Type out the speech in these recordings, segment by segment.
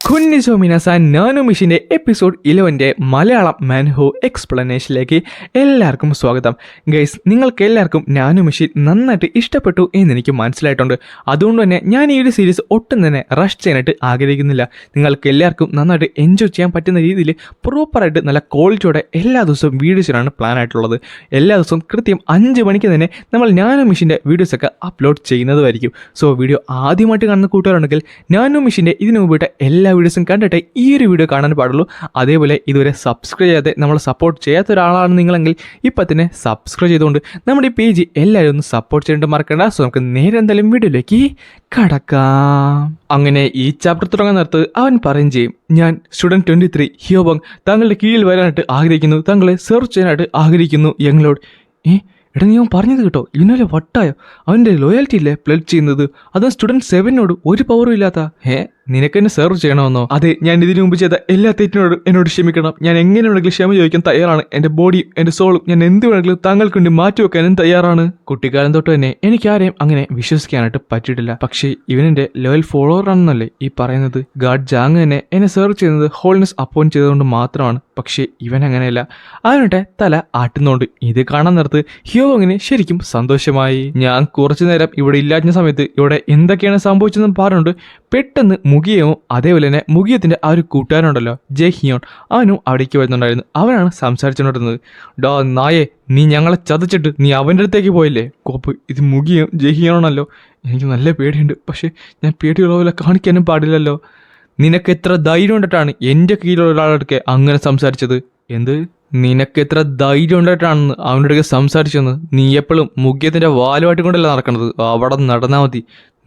കുഞ്ഞിസോ മിനാസാൻ nano മിഷിൻ്റെ episode 11 Malayalam മാൻഹോ എക്സ്പ്ലനേഷനിലേക്ക് എല്ലാവർക്കും സ്വാഗതം. Guys, നിങ്ങൾക്ക് എല്ലാവർക്കും നാനോ മിഷിൻ നന്നായിട്ട് ഇഷ്ടപ്പെട്ടു എന്നെനിക്ക് മനസ്സിലായിട്ടുണ്ട്. അതുകൊണ്ട് തന്നെ ഞാൻ ഈ ഒരു സീരീസ് ഒട്ടും തന്നെ റഷ് ചെയ്യാനായിട്ട് ആഗ്രഹിക്കുന്നില്ല. നിങ്ങൾക്ക് എല്ലാവർക്കും നന്നായിട്ട് എൻജോയ് ചെയ്യാൻ പറ്റുന്ന രീതിയിൽ പ്രോപ്പറായിട്ട് നല്ല ക്വാളിറ്റിയോടെ എല്ലാ ദിവസവും വീഡിയോസിനാണ് പ്ലാൻ ആയിട്ടുള്ളത്. എല്ലാ ദിവസവും കൃത്യം 5 മണിക്ക് തന്നെ നമ്മൾ നാനോ മിഷിൻ്റെ വീഡിയോസൊക്കെ അപ്ലോഡ് ചെയ്യുന്നതുമായിരിക്കും. സോ വീഡിയോ ആദ്യമായിട്ട് കാണുന്ന കൂട്ടുകാരുണ്ടെങ്കിൽ നാനോ മിഷിൻ്റെ ഇതിനു മുമ്പിട്ട് എല്ലാ വീഡിയോസും കണ്ടിട്ട് ഈ ഒരു വീഡിയോ കാണാൻ പാടുള്ളൂ. അതേപോലെ ഇതുവരെ സബ്സ്ക്രൈബ് ചെയ്യാതെ നമ്മൾ സപ്പോർട്ട് ചെയ്യാത്ത ഒരാളാണ് നിങ്ങളെങ്കിൽ ഇപ്പം തന്നെ സബ്സ്ക്രൈബ് ചെയ്തുകൊണ്ട് നമ്മുടെ ഈ പേജ് എല്ലാവരും ഒന്ന് സപ്പോർട്ട് ചെയ്തിട്ട് മറക്കണ്ട. സോ നമുക്ക് നേരെ എന്തായാലും വീഡിയോയിലേക്ക് കടക്കാം. അങ്ങനെ ഈ ചാപ്റ്റർ തുടങ്ങാൻ നേരത്ത് അവൻ പറയും ചെയ്യും, ഞാൻ സ്റ്റുഡൻറ് 23 ഹിയോബങ് താങ്കളുടെ കീഴിൽ വരാനായിട്ട് ആഗ്രഹിക്കുന്നു, താങ്കളെ സെർച്ച് ചെയ്യാനായിട്ട് ആഗ്രഹിക്കുന്നു ഞങ്ങളോട്. എടാ, നീ അവൻ പറഞ്ഞത് കേട്ടോ, ഇന്നലെ വട്ടായോ? അവൻ്റെ ലോയാലിറ്റി ഇല്ലേ പ്ലെഡ് ചെയ്യുന്നത്? അതും സ്റ്റുഡൻറ് 7 ഒരു പവറും ഇല്ലാത്ത. നിനക്കെന്നെ സെർവ് ചെയ്യണമെന്നോ? അതെ, ഞാൻ ഇതിനു മുമ്പ് ചെയ്ത എല്ലാ തെറ്റിനോടും എന്നോട് ക്ഷമിക്കണം. ഞാൻ എങ്ങനെ വേണമെങ്കിലും ക്ഷമ ചോദിക്കാൻ തയ്യാറാണ്. എൻ്റെ ബോഡിയും എൻ്റെ സോളും ഞാൻ എന്ത് വേണമെങ്കിലും താങ്കൾക്ക് വേണ്ടി മാറ്റിവെക്കാനും തയ്യാറാണ്. കുട്ടിക്കാലം തൊട്ട് തന്നെ എനിക്ക് ആരെയും അങ്ങനെ വിശ്വസിക്കാനായിട്ട് പറ്റിയിട്ടില്ല. പക്ഷേ ഇവനെൻ്റെ ലോയൽ ഫോളോവർ ആണെന്നല്ലേ ഈ പറയുന്നത്? ഗാഡ് ജാങ് തന്നെ എന്നെ സെർവ് ചെയ്യുന്നത് ഹോൾനെസ് അപ്പോയിന്റ് ചെയ്തുകൊണ്ട് മാത്രമാണ്. പക്ഷേ ഇവൻ അങ്ങനെയല്ല. അവനുടെ തല ആട്ടുന്നോണ്ട് ഇത് കാണാൻ നേരത്ത് ഹിയോബങ്ങിന് ശരിക്കും സന്തോഷമായി. ഞാൻ കുറച്ചു നേരം ഇവിടെ ഇല്ലാത്ത സമയത്ത് ഇവിടെ എന്തൊക്കെയാണ് സംഭവിച്ചതെന്ന് പറഞ്ഞുകൊണ്ട് പെട്ടെന്ന് മുഗിയവും അതേപോലെ തന്നെ മുഗിയത്തിന്റെ ആ ഒരു കൂട്ടുകാരുണ്ടല്ലോ ജെഹിയോൺ, അവനും അവിടേക്ക് വരുന്നുണ്ടായിരുന്നു. അവനാണ് സംസാരിച്ചുകൊണ്ടിരുന്നത്. ഡോ നായേ, നീ ഞങ്ങളെ ചതച്ചിട്ട് നീ അവൻ്റെ അടുത്തേക്ക് പോയില്ലേ? കോപ്പ്, ഇത് മുഗിയും ജെഹിയോണല്ലോ. എനിക്ക് നല്ല പേടിയുണ്ട്, പക്ഷെ ഞാൻ പേടിയുള്ള പോലെ കാണിക്കാനും പാടില്ലല്ലോ. നിനക്ക് എത്ര ധൈര്യം കൊണ്ടിട്ടാണ് എൻ്റെ കീഴിലുള്ള ഒരാളെടുക്കെ അങ്ങനെ സംസാരിച്ചത്? എന്ത്? നിനക്ക് എത്ര ധൈര്യം ഉണ്ടായിട്ടാണെന്ന് അവൻ്റെ അടുക്കെ സംസാരിച്ചെന്ന്? നീ എപ്പോഴും മുഖ്യത്തിന്റെ വാലുമായിട്ട് കൊണ്ടല്ല നടക്കണത്, അവിടെ നടന്നാൽ മതി.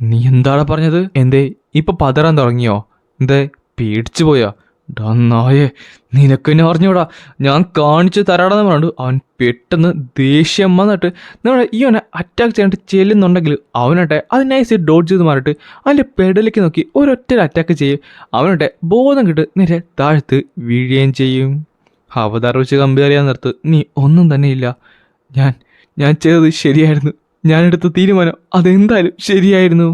നീ എന്താണ് പറഞ്ഞത്? എന്തേ ഇപ്പൊ പതറാൻ തുടങ്ങിയോ? എന്തേ പേടിച്ചു പോയാ? ഡായേ, നിനക്കെന്നെ അറിഞ്ഞൂടാ, ഞാൻ കാണിച്ചു തരാടെന്ന് പറഞ്ഞു അവൻ പെട്ടെന്ന് ദേഷ്യം വന്നിട്ട് നമ്മുടെ ഇവനെ അറ്റാക്ക് ചെയ്യാനായിട്ട് ചെല്ലുന്നുണ്ടെങ്കിൽ അവനട്ടെ അത് നൈസ് ഡോഡ്ജ് ചെയ്ത് മാറിയിട്ട് അവൻ്റെ പെടലേക്ക് നോക്കി ഒരൊറ്റ അറ്റാക്ക് ചെയ്യും. അവനട്ടെ ബോധം കിട്ട് നേരെ താഴ്ത്ത് വീഴുകയും ചെയ്യും. അവതാരം വെച്ച് കമ്പി അറിയാൻ നിർത്ത്, നീ ഒന്നും തന്നെ ഇല്ല. ഞാൻ ചെയ്തത് ശരിയായിരുന്നു. ഞാനെടുത്ത തീരുമാനം അതെന്തായാലും ശരിയായിരുന്നു.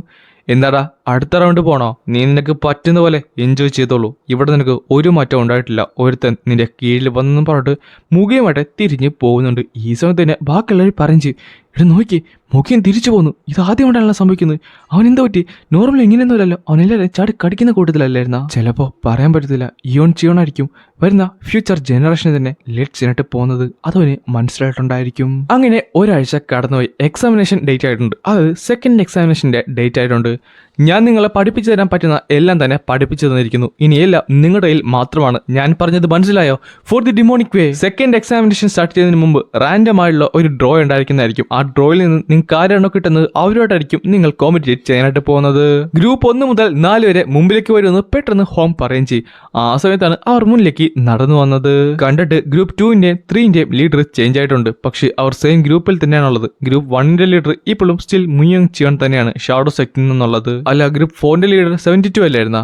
എന്താടാ, അടുത്ത റൗണ്ട് പോണോ? നീ നിനക്ക് പറ്റുന്ന പോലെ എൻജോയ് ചെയ്തോളൂ. ഇവിടെ നിനക്ക് ഒരു മാറ്റം ഉണ്ടായിട്ടില്ല. ഒരുത്തൻ നിന്റെ കീഴിൽ വന്നെന്നും പറഞ്ഞിട്ട് മുഖയുമായിട്ട് തിരിഞ്ഞ് പോകുന്നുണ്ട്. ഈ സമയത്ത് തന്നെ ബാക്കിയുള്ളവർ പറഞ്ഞു, ഇവിടെ നോക്കി മുഖ്യൻ തിരിച്ചു പോകുന്നു. ഇത് ആദ്യം കൊണ്ടാണല്ലോ സംഭവിക്കുന്നത്. അവൻ എന്താ പറ്റി? നോർമലി ഇങ്ങനെയൊന്നുമല്ലല്ലോ. അവനെല്ലാവരും ചാടി കടിക്കുന്ന കൂട്ടത്തിലല്ലായിരുന്ന? ചിലപ്പോൾ പറയാൻ പറ്റത്തില്ല. ഇയോൺ ചിയോണായിരിക്കും വരുന്ന ഫ്യൂച്ചർ ജനറേഷന് തന്നെ ലെറ്റ് ചെയ്യാനായിട്ട് പോകുന്നത്. അതവന് മനസ്സിലായിട്ടുണ്ടായിരിക്കും. അങ്ങനെ ഒരാഴ്ച കടന്നുപോയി. എക്സാമിനേഷൻ ഡേറ്റ് ആയിട്ടുണ്ട്. അത് സെക്കൻഡ് എക്സാമിനേഷൻ്റെ ഡേറ്റ് ആയിട്ടുണ്ട്. ഞാൻ നിങ്ങളെ പഠിപ്പിച്ചു തരാൻ പറ്റുന്ന എല്ലാം തന്നെ പഠിപ്പിച്ചു തന്നിരിക്കുന്നു. ഇനി എല്ലാം നിങ്ങളുടെ കയ്യിൽ മാത്രമാണ്. ഞാൻ പറഞ്ഞത് മനസ്സിലായോ? For the demonic way. Second examination start ചെയ്യുന്നതിന് മുമ്പ് റാൻഡം ആയിട്ടുള്ള ഒരു ഡ്രോ ഉണ്ടായിരിക്കുന്നതായിരിക്കും. ആ ഡ്രോയിൽ നിന്ന് നിങ്ങൾക്ക് ആരാണോ കിട്ടുന്നത് അവരോടായിരിക്കും നിങ്ങൾ കോമ്പറ്റേറ്റ് ചെയ്യാനായിട്ട് പോകുന്നത്. ഗ്രൂപ്പ് 1 മുതൽ 4 വരെ മുമ്പിലേക്ക് വരുമെന്ന് പെട്ടെന്ന് ഹോം പറയുകയും ചെയ്യും. ആ സമയത്താണ് അവർ മുന്നിലേക്ക് നടന്നു വന്നത്. കണ്ടിട്ട് ഗ്രൂപ്പ് 2ന്റെയും 3ന്റെയും ലീഡർ ചേഞ്ച് ആയിട്ടുണ്ട്. പക്ഷേ അവർ സെയിം ഗ്രൂപ്പിൽ തന്നെയാണുള്ളത്. ഗ്രൂപ്പ് 1ന്റെ ലീഡർ ഇപ്പോഴും സ്റ്റിൽ മുയോങ് ചിയോൺ തന്നെയാണ്, ഷാഡോ സെക്ടറിൽ നിന്നുള്ളത്. അല്ല, ഗ്രൂപ്പ് 4ന്റെ ലീഡർ 72 അല്ലായിരുന്ന?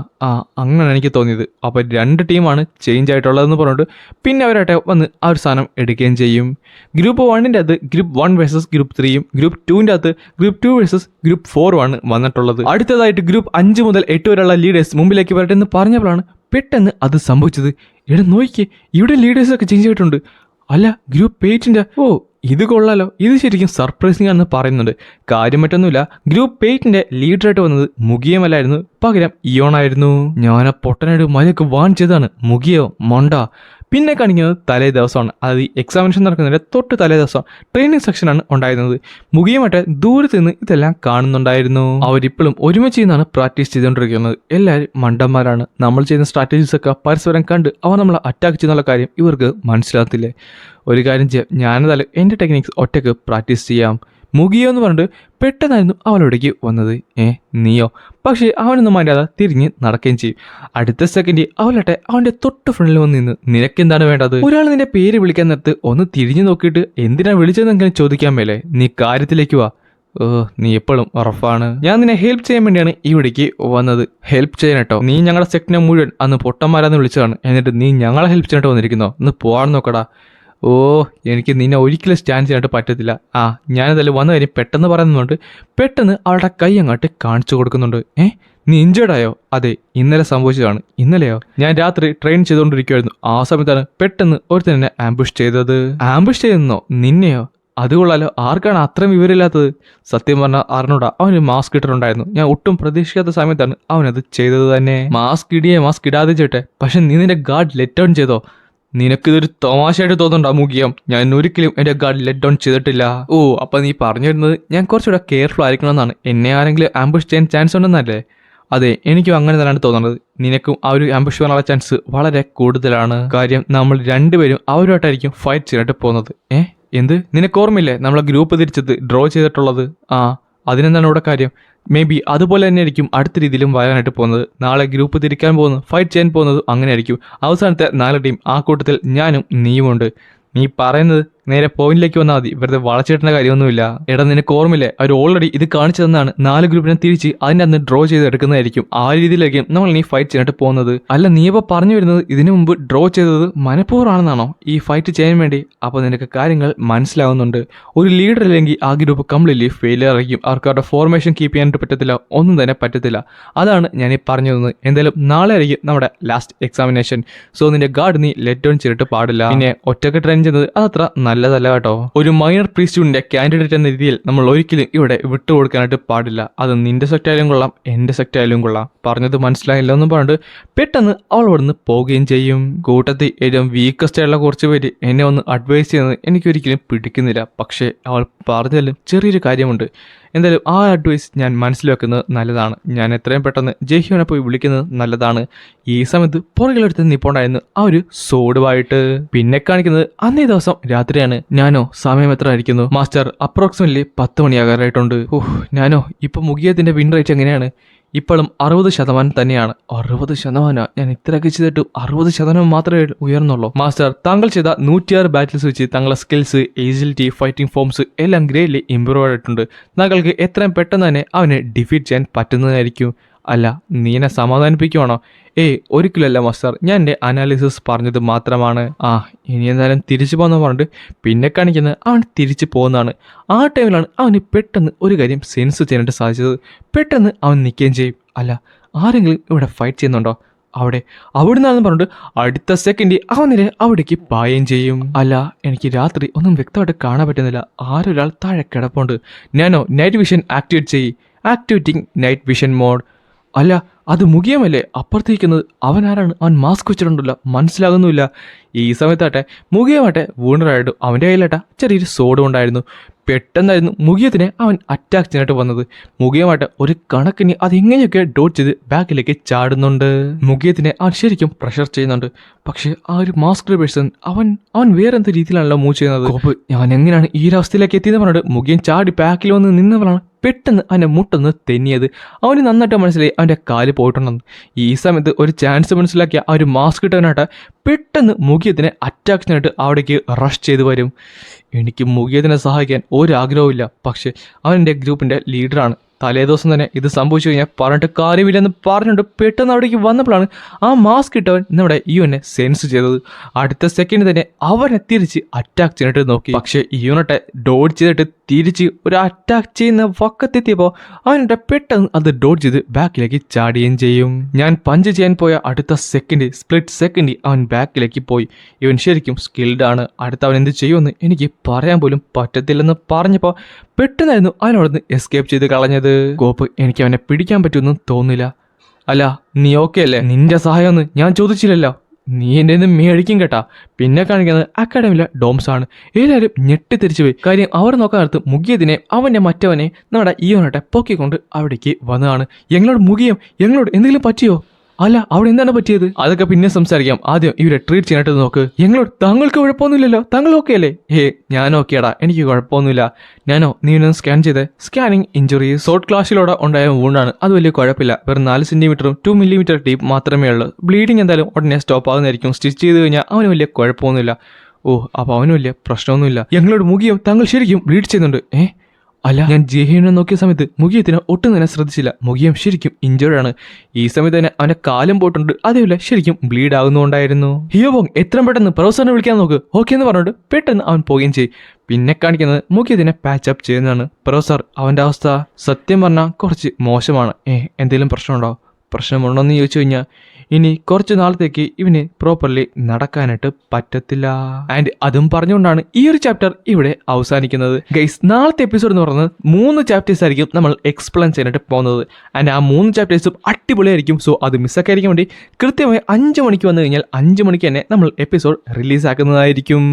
അങ്ങനെ എനിക്ക് തോന്നിയത്. അപ്പോൾ 2 ടീമാണ് ചേഞ്ച് ആയിട്ടുള്ളതെന്ന് പറഞ്ഞിട്ട് പിന്നെ അവരായിട്ട് വന്ന് ആ ഒരു സാധനം എടുക്കുകയും ചെയ്യും. ഗ്രൂപ്പ് 1ന്റെ അത് ഗ്രൂപ്പ് 1 വേഴ്സസ് ഗ്രൂപ്പ് 3യും ഗ്രൂപ്പ് 2ന്റെ അത് ഗ്രൂപ്പ് 2 വേഴ്സസ് ഗ്രൂപ്പ് 4 ആണ് വന്നിട്ടുള്ളത്. അടുത്തതായിട്ട് ഗ്രൂപ്പ് 5 മുതൽ 8 വരെയുള്ള ലീഡേഴ്സ് മുമ്പിലേക്ക് വരട്ടെ എന്ന് പറഞ്ഞപ്പോഴാണ് പെട്ടെന്ന് അത് സംഭവിച്ചത്. ഇവിടെ നോക്കിയേ, ഇവിടെ ലീഡേഴ്സൊക്കെ ചേഞ്ച് ആയിട്ടുണ്ട്. അല്ല, ഗ്രൂപ്പ് 8ന്റെ ഇത് കൊള്ളാലോ. ഇത് ശരിക്കും സർപ്രൈസിംഗ് ആണെന്ന് പറയുന്നുണ്ട്. കാര്യം മറ്റൊന്നുമില്ല, ഗ്രൂപ്പ് 8ന്റെ ലീഡറായിട്ട് വന്നത് മുഖിയമല്ലായിരുന്നു, പകരം ഇയോണായിരുന്നു. ഞാൻ ആ പൊട്ടനായിട്ട് മലയൊക്കെ വാൺ ചെയ്താണ്. മുഖിയോ മൊണ്ട. പിന്നെ കാണിക്കുന്നത് തലേ ദിവസമാണ്. അത് എക്സാമിനേഷൻ നടക്കുന്നതിൻ്റെ തൊട്ട് തലേ ദിവസം ട്രെയിനിങ് സെക്ഷനാണ് ഉണ്ടായിരുന്നത്. മുഖിയുമായിട്ട് ദൂരത്ത് നിന്ന് ഇതെല്ലാം കാണുന്നുണ്ടായിരുന്നു. അവരിപ്പോഴും ഒരുമിച്ച് ചെയ്യുന്നതാണ് പ്രാക്ടീസ് ചെയ്തുകൊണ്ടിരിക്കുന്നത്. എല്ലാവരും മണ്ടന്മാരാണ്. നമ്മൾ ചെയ്യുന്ന സ്ട്രാറ്റജീസ് ഒക്കെ പരസ്പരം കണ്ട് അവർ നമ്മളെ അറ്റാക്ക് ചെയ്യുന്നുള്ള കാര്യം ഇവർക്ക് മനസ്സിലാകത്തില്ലേ? ഒരു കാര്യം ചെയ്യാം, ഞാനതായാലും എൻ്റെ ടെക്നിക്സ് ഒറ്റയ്ക്ക് പ്രാക്ടീസ് ചെയ്യാം. മുഖിയോ എന്ന് പറഞ്ഞിട്ട് പെട്ടെന്നായിരുന്നു അവളോടേക്ക് വന്നത്. നീയോ? പക്ഷേ അവനൊന്നും മര്യാദ തിരിഞ്ഞ് നടക്കുകയും ചെയ്യും. അടുത്ത സെക്കൻഡ് അവളട്ടെ അവൻ്റെ തൊട്ട് ഫ്രണ്ടിൽ വന്ന് നിന്ന്, നിനക്കെന്താണ് വേണ്ടത്? ഒരാൾ നിന്റെ പേര് വിളിക്കാൻ നേരത്ത് ഒന്ന് തിരിഞ്ഞു നോക്കിയിട്ട് എന്തിനാ വിളിച്ചതെന്നെങ്കിലും ചോദിക്കാൻ മേലെ? നീ കാര്യത്തിലേക്ക് വാ. നീ എപ്പോഴും ഉറപ്പാണ്. ഞാൻ നിന്നെ ഹെൽപ്പ് ചെയ്യാൻ വേണ്ടിയാണ് ഇവിടേക്ക് വന്നത്. ഹെൽപ്പ് ചെയ്യാൻ കേട്ടോ? നീ ഞങ്ങളുടെ സെക്ടറിനെ മുഴുവൻ അന്ന് പൊട്ടന്മാരാന്ന് വിളിച്ചതാണ്. എന്നിട്ട് നീ ഞങ്ങളെ ഹെൽപ്പ് ചെയ്യാനായിട്ട് വന്നിരിക്കുന്നോ? ഒന്ന് പോകാൻ നോക്കടാ. ഓ എനിക്ക് നിന്നെ ഒരിക്കലും സ്റ്റാൻഡ് ചെയ്യാനായിട്ട് പറ്റത്തില്ല. ഞാനതെല്ലാം വന്ന കാര്യം പെട്ടെന്ന് പറയുന്നുണ്ട്. പെട്ടെന്ന് അവളുടെ കൈ അങ്ങോട്ട് കാണിച്ചു കൊടുക്കുന്നുണ്ട്. നീ ഇഞ്ചേർഡായോ? അതെ, ഇന്നലെ സംഭവിച്ചതാണ്. ഇന്നലെയോ? ഞാൻ രാത്രി ട്രെയിൻ ചെയ്തുകൊണ്ടിരിക്കുവായിരുന്നു. ആ സമയത്താണ് പെട്ടെന്ന് ഒരുത്തൻ എന്നെ ആംബുഷ് ചെയ്തത്. ആംബുഷ് ചെയ്തെന്നോ? നിന്നെയോ? അത് കൊള്ളാലോ. ആർക്കാണ് അത്രയും വിവരമില്ലാത്തത്? സത്യം പറഞ്ഞാൽ അറിഞ്ഞൂടാ. അവന് മാസ്ക് ഇട്ടിട്ടുണ്ടായിരുന്നു. ഞാൻ ഒട്ടും പ്രതീക്ഷിക്കാത്ത സമയത്താണ് അവനത് ചെയ്തത് തന്നെ. മാസ്ക് ഇടാതെ ചേട്ടെ. പക്ഷെ നീ നിന്റെ ഗാർഡ് ലെറ്റ് ഡൗൺ ചെയ്തോ? നിനക്കിതൊരു തമാശയായിട്ട് തോന്നുന്നുണ്ടോ മുഖ്യം? ഞാൻ ഒരിക്കലും എന്റെ ഗാർഡ് ലെറ്റ് ഡൗൺ ചെയ്തിട്ടില്ല. അപ്പൊ നീ പറഞ്ഞു വരുന്നത് ഞാൻ കുറച്ചുകൂടെ കെയർഫുൾ ആയിരിക്കണമെന്നാണ്. എന്നെ ആരെങ്കിലും ആംബുഷ് ചെയ്യാൻ ചാൻസ് ഉണ്ടെന്നല്ലേ? അതെ, എനിക്കും അങ്ങനെ തന്നെയാണ് തോന്നുന്നത്. നിനക്കും ആ ഒരു ആംബുഷ് വരാനുള്ള ചാൻസ് വളരെ കൂടുതലാണ്. കാര്യം നമ്മൾ രണ്ടുപേരും അവരുമായിട്ടായിരിക്കും ഫൈറ്റ് ചെയ്യാനായിട്ട് പോകുന്നത്. എന്ത്? നിനക്ക് ഓർമ്മയില്ലേ നമ്മളെ ഗ്രൂപ്പ് തിരിച്ചത് ഡ്രോ ചെയ്തിട്ടുള്ളത്? അതിനെന്താണ് ഇവിടെ കാര്യം? മേ ബി അതുപോലെ തന്നെ ആയിരിക്കും അടുത്ത രീതിയിലും വരാനായിട്ട് പോകുന്നത്. നാളെ ഗ്രൂപ്പ് തിരിക്കാൻ പോകുന്നു, ഫൈറ്റ് ചെയ്യാൻ പോകുന്നത് അങ്ങനെ ആയിരിക്കും. അവസാനത്തെ 4 ടീം, ആ കൂട്ടത്തിൽ ഞാനും നീയുമുണ്ട്. നീ പറയുന്നത് നേരെ പോയിന്റിലേക്ക് വന്നാൽ മതി. വെറുതെ വളച്ചിട്ടേണ്ട കാര്യമൊന്നുമില്ല. എടാ, നിനക്ക് ഓർമ്മയില്ലേ, അവർ ഓൾറെഡി ഇത് കാണിച്ചു തന്നാണ് 4 ഗ്രൂപ്പിനെ തിരിച്ച് അതിൻ്റെ അന്ന് ഡ്രോ ചെയ്ത് എടുക്കുന്നതായിരിക്കും. ആ രീതിയിലായിരിക്കും നമ്മൾ നീ ഫൈറ്റ് ചെയ്യാനായിട്ട് പോകുന്നത്. അല്ല, നീ ഇപ്പോൾ പറഞ്ഞു വരുന്നത് ഇതിനു മുമ്പ് ഡ്രോ ചെയ്തത് മനഃപൂർവ്വമാണെന്നാണോ ഈ ഫൈറ്റ് ചെയ്യാൻ വേണ്ടി? അപ്പോൾ നിനക്ക് കാര്യങ്ങൾ മനസ്സിലാവുന്നുണ്ട്. ഒരു ലീഡർ അല്ലെങ്കിൽ ആ ഗ്രൂപ്പ് കംപ്ലീറ്റ്ലി ഫെയിലിയർ ആയിരിക്കും. അവർക്ക് അവരുടെ ഫോർമേഷൻ കീപ്പ് ചെയ്യാനായിട്ട് പറ്റത്തില്ല, ഒന്നും തന്നെ പറ്റത്തില്ല. അതാണ് ഞാൻ ഈ പറഞ്ഞു തന്നത്. എന്തായാലും നാളെ ആയിരിക്കും നമ്മുടെ ലാസ്റ്റ് എക്സാമിനേഷൻ. സോ നിന്റെ ഗാർഡ് നീ ലെറ്റ് ഡൗൺ ചെയ്തിട്ട് പാടില്ല. പിന്നെ ഒറ്റക്ക് ട്രെയിൻ ചെയ്യുന്നത് അതത്ര നല്ലതല്ല കേട്ടോ. ഒരു മൈനർ പ്രീസ്റ്റ്യൂഡിന്റെ കാൻഡിഡേറ്റ് എന്ന രീതിയിൽ നമ്മൾ ഒരിക്കലും ഇവിടെ വിട്ടുകൊടുക്കാനായിട്ട് പാടില്ല. അത് നിന്റെ സെക്ട് ആയാലും കൊള്ളാം, എന്റെ സെക്ട് ആയാലും കൊള്ളാം. പറഞ്ഞത് മനസ്സിലായില്ല എന്നും പറഞ്ഞിട്ട് പെട്ടെന്ന് അവൾ അവിടുന്ന് പോവുകയും ചെയ്യും. കൂട്ടത്തിൽ ഏറ്റവും വീക്കസ്റ്റ് ആയിട്ടുള്ള കുറച്ച് പേര് എന്നെ ഒന്ന് അഡ്വൈസ് ചെയ്യുന്നത് എനിക്കൊരിക്കലും പിടിക്കുന്നില്ല. പക്ഷേ അവൾ പറഞ്ഞാലും ചെറിയൊരു കാര്യമുണ്ട്. എന്തായാലും ആ അഡ്വൈസ് ഞാൻ മനസ്സിലാക്കുന്നത് നല്ലതാണ്. ഞാൻ എത്രയും പെട്ടെന്ന് ജയ്ഹ്യോനെ പോയി വിളിക്കുന്നത് നല്ലതാണ്. ഈ സമയത്ത് പുറകിലെടുത്ത് നിൽപ്പുണ്ടായിരുന്നു ആ ഒരു സോഡുമായിട്ട്. പിന്നെ കാണിക്കുന്നത് അന്നേ ദിവസം രാത്രിയാണ്. ഞാനോ സമയം എത്ര ആയിരിക്കുന്നു? മാസ്റ്റർ, അപ്രോക്സിമറ്റ്ലി 10 മണിയാകാറായിട്ടുണ്ട്. ഞാനോ ഇപ്പൊ മുഖിയത്തിന്റെ വിൻ റേറ്റ് എങ്ങനെയാണ്? ഇപ്പോഴും 60% തന്നെയാണ്. 60%? ഞാൻ ഇത്രയൊക്കെ ചെയ്തിട്ട് 60% മാത്രമേ ഉയർന്നുള്ളൂ. മാസ്റ്റർ, താങ്കൾ ചെയ്ത 106 ബാറ്റിൽസ് വെച്ച് താങ്കളുടെ സ്കിൽസ്, ഏജിലിറ്റി, ഫൈറ്റിംഗ് ഫോംസ് എല്ലാം ഗ്രേറ്റ്ലി ഇംപ്രൂവ് ആയിട്ടുണ്ട്. താങ്കൾക്ക് എത്രയും പെട്ടെന്ന് തന്നെ അവനെ ഡിഫീറ്റ് ചെയ്യാൻ പറ്റുന്നതായിരിക്കും. അല്ല, നീ എന്നെ സമാധാനിപ്പിക്കുവാണോ? ഒരിക്കലല്ല മാസ്റ്റർ, ഞാൻ എൻ്റെ അനാലിസിസ് പറഞ്ഞത് മാത്രമാണ്. ഇനി എന്തായാലും തിരിച്ചു പോകുന്ന പറഞ്ഞിട്ട് പിന്നെ കാണിക്കുന്നത് അവൻ തിരിച്ചു പോകുന്നതാണ്. ആ ടൈമിലാണ് അവന് പെട്ടെന്ന് ഒരു കാര്യം സെൻസ് ചെയ്യാനായിട്ട് സാധിച്ചത്. പെട്ടെന്ന് അവൻ നിൽക്കുകയും ചെയ്യും. അല്ല, ആരെങ്കിലും ഇവിടെ ഫൈറ്റ് ചെയ്യുന്നുണ്ടോ? അവിടെ നിന്നാണെന്ന് പറഞ്ഞിട്ട് അടുത്ത സെക്കൻഡ് അവൻ നേരെ അവിടേക്ക് പായുകയും ചെയ്യും. അല്ല, എനിക്ക് രാത്രി ഒന്നും വ്യക്തമായിട്ട് കാണാൻ പറ്റുന്നില്ല. ആരൊരാൾ താഴെ കിടപ്പുണ്ട്. ഞാനോ night vision activating night vision mode. അല്ല, അത് മുഖിയമല്ലേ അപ്പുറത്തേക്കുന്നത്? അവൻ ആരാണ്? അവൻ മാസ്ക് വെച്ചിട്ടുണ്ടല്ലോ, മനസ്സിലാകുന്നുമില്ല. ഈ സമയത്താട്ടെ മുഖിയമാട്ടെ വൂണ്ടറായിട്ടും അവൻ്റെ കയ്യിലാട്ടെ ചെറിയൊരു സോഡും ഉണ്ടായിരുന്നു. പെട്ടെന്നായിരുന്നു മുഖിയത്തിനെ അവൻ അറ്റാക്ക് ചെയ്യാനായിട്ട് വന്നത്. മുഖിയമായിട്ട് ഒരു കണക്കിന് അതെങ്ങനെയൊക്കെ ഡോട്ട് ചെയ്ത് ബാക്കിലേക്ക് ചാടുന്നുണ്ട്. മുഖിയത്തിനെ അവൻ ശരിക്കും പ്രഷർ ചെയ്യുന്നുണ്ട്. പക്ഷെ ആ ഒരു മാസ്ക് പേഴ്സൺ അവൻ വേറെ എന്ത് രീതിയിലാണല്ലോ മൂവ് ചെയ്യുന്നത്. ഞാൻ എങ്ങനെയാണ് ഈ ഒരു അവസ്ഥയിലേക്ക് എത്തിയെന്ന് പറഞ്ഞിട്ട് മുഖിയൻ ചാടി ബാക്കിൽ വന്ന് നിന്നവളാണ് പെട്ടെന്ന് അവൻ്റെ മുട്ടൊന്ന് തെന്നിയത്. അവന് നന്നായിട്ട് മനസ്സിലായി അവൻ്റെ കാല് പോയിട്ടുണ്ടെന്ന്. ഈ സമയത്ത് ഒരു ചാൻസ് മനസ്സിലാക്കിയ ആ ഒരു മാസ്ക് ഇട്ടവനായിട്ട് പെട്ടെന്ന് മുഖിയത്തിനെ അറ്റാക്ക് ചെയ്യാനായിട്ട് അവിടേക്ക് റഷ് ചെയ്ത് വരും. എനിക്ക് മുഖിയത്തിനെ സഹായിക്കാൻ ഒരാഗ്രഹവുമില്ല. പക്ഷെ അവൻ എൻ്റെ ഗ്രൂപ്പിൻ്റെ ലീഡറാണ്. തലേദിവസം തന്നെ ഇത് സംഭവിച്ചു കഴിഞ്ഞാൽ പറഞ്ഞിട്ട് കാര്യമില്ലെന്ന് പറഞ്ഞിട്ട് പെട്ടെന്ന് അവിടേക്ക് വന്നപ്പോഴാണ് ആ മാസ്ക് ഇട്ടവൻ നമ്മുടെ ഇവനെ സെൻസ് ചെയ്തത്. അടുത്ത സെക്കൻഡ് തന്നെ അവനെ തിരിച്ച് അറ്റാക്ക് ചെയ്യാനായിട്ട് നോക്കി. പക്ഷേ ഇവനട്ടെ ഡോഡ് ചെയ്തിട്ട് തിരിച്ച് ഒരു അറ്റാക്ക് ചെയ്യുന്ന വക്കത്തെത്തിയപ്പോൾ അവനട്ടെ പെട്ടെന്ന് അത് ഡോഡ് ചെയ്ത് ബാക്കിലേക്ക് ചാടുകയും ചെയ്യും. ഞാൻ പഞ്ച് ചെയ്യാൻ പോയ അടുത്ത സ്പ്ലിറ്റ് സെക്കൻഡ് അവൻ ബാക്കിലേക്ക് പോയി. ഇവൻ ശരിക്കും സ്കിൽഡ് ആണ്. അടുത്ത അവൻ എന്ത് ചെയ്യുമെന്ന് എനിക്ക് പറയാൻ പോലും പറ്റത്തില്ലെന്ന് പറഞ്ഞപ്പോൾ പെട്ടെന്നായിരുന്നു അവനോടൊന്ന് എസ്കേപ്പ് ചെയ്ത് കളഞ്ഞത്. കോപ്പ്, എനിക്ക് അവനെ പിടിക്കാൻ പറ്റുമെന്നും തോന്നില്ല. അല്ല, നീ ഓക്കെ അല്ലേ? നിന്റെ സഹായമൊന്നും ഞാൻ ചോദിച്ചില്ലല്ലോ. നീ എൻ്റെ നിന്ന് മേടിക്കും കേട്ടാ. പിന്നെ കാണിക്കുന്നത് അക്കാഡമിയിലെ ഡോംസ് ആണ്. എല്ലാവരും ഞെട്ടിത്തിരിച്ചു പോയി. കാര്യം അവർ നോക്കാൻ നേരത്ത് മുഖിയതിനെ അവൻ്റെ മറ്റവനെ നമ്മുടെ ഈവനാട്ടെ പൊക്കിക്കൊണ്ട് അവിടേക്ക് വന്നതാണ്. ഞങ്ങളോട് എന്തെങ്കിലും പറ്റിയോ? അല്ല, അവിടെ എന്താണ് പറ്റിയത്? അതൊക്കെ പിന്നെ സംസാരിക്കാം. ആദ്യം ഇവരെ ട്രീറ്റ് ചെയ്യാനായിട്ട് നോക്ക്. താങ്കൾക്ക് കുഴപ്പമൊന്നുമില്ലല്ലോ? താങ്കൾ ഓക്കെ അല്ലേ? ഞാൻ ഓക്കെയാടാ, എനിക്ക് കുഴപ്പമൊന്നുമില്ല. നീ ഒന്ന് സ്കാൻ ചെയ്തേ. സ്കാനിങ് ഇഞ്ചുറി ഷോർട്ട് ക്ലാസ്സിലൂടെ ഉണ്ടായ വൂണ്ടാണ്. അത് വലിയ കുഴപ്പമില്ല. വെറും 4 സെന്റിമീറ്ററും 2 മില്ലിമീറ്റർ ഡീപ്പ് മാത്രമേ ഉള്ളൂ. ബ്ലീഡിങ് എന്തായാലും ഉടനെ സ്റ്റോപ്പ് ആകുന്നതായിരിക്കും. സ്റ്റിച്ച് ചെയ്ത് കഴിഞ്ഞാൽ അവന് വലിയ കുഴപ്പമൊന്നുമില്ല. അപ്പോൾ അവന് വലിയ പ്രശ്നമൊന്നുമില്ല. ഞങ്ങളോട് മുഖിയും താങ്കൾ ശരിക്കും ബ്ലീഡ് ചെയ്യുന്നുണ്ട്. അല്ല, ഞാൻ ജിഹീനെ നോക്കിയ സമയത്ത് മുഖിയത്തിനെ ഒട്ടും തന്നെ ശ്രദ്ധിച്ചില്ല. മുഖിയം ശരിക്കും ഇഞ്ചേർഡ് ആണ്. ഈ സമയത്ത് തന്നെ അവന്റെ കാലും പോയിട്ടുണ്ട്. അതേപോലെ ശരിക്കും ബ്ലീഡ് ആകുന്നുണ്ടായിരുന്നു. ഹിയോബോങ് എത്രയും പെട്ടെന്ന് പ്രൊഫസറിനെ വിളിക്കാൻ നോക്ക്, ഓക്കെ എന്ന് പറഞ്ഞിട്ട് പെട്ടെന്ന് അവൻ പോവുകയും ചെയ്യും. പിന്നെ കാണിക്കുന്നത് മുഖിയത്തിനെ പാച്ചപ്പ് ചെയ്യുന്നതാണ്. പ്രൊഫസർ, അവന്റെ അവസ്ഥ സത്യം പറഞ്ഞാൽ കുറച്ച് മോശമാണ്. എന്തെങ്കിലും പ്രശ്നമുണ്ടോ? പ്രശ്നമുണ്ടോയെന്ന് ചോദിച്ചു കഴിഞ്ഞാൽ ഇനി കുറച്ച് നാളത്തേക്ക് ഇവന് പ്രോപ്പർലി നടക്കാനായിട്ട് പറ്റത്തില്ല. ആൻഡ് അതും പറഞ്ഞുകൊണ്ടാണ് ഈ ഒരു ചാപ്റ്റർ ഇവിടെ അവസാനിക്കുന്നത്. ഗൈസ്, നാളത്തെ എപ്പിസോഡ് എന്ന് പറയുന്നത് 3 ചാപ്റ്റേഴ്സ് ആയിരിക്കും നമ്മൾ എക്സ്പ്ലെയിൻ ചെയ്യാനായിട്ട് പോകുന്നത്. ആൻഡ് ആ 3 ചാപ്റ്റേഴ്സും അടിപൊളിയായിരിക്കും. സോ അത് മിസ്സാക്കാതിരിക്കാൻ വേണ്ടി കൃത്യമായി 5 മണിക്ക് വന്നു കഴിഞ്ഞാൽ 5 മണിക്ക് തന്നെ നമ്മൾ എപ്പിസോഡ് റിലീസാക്കുന്നതായിരിക്കും.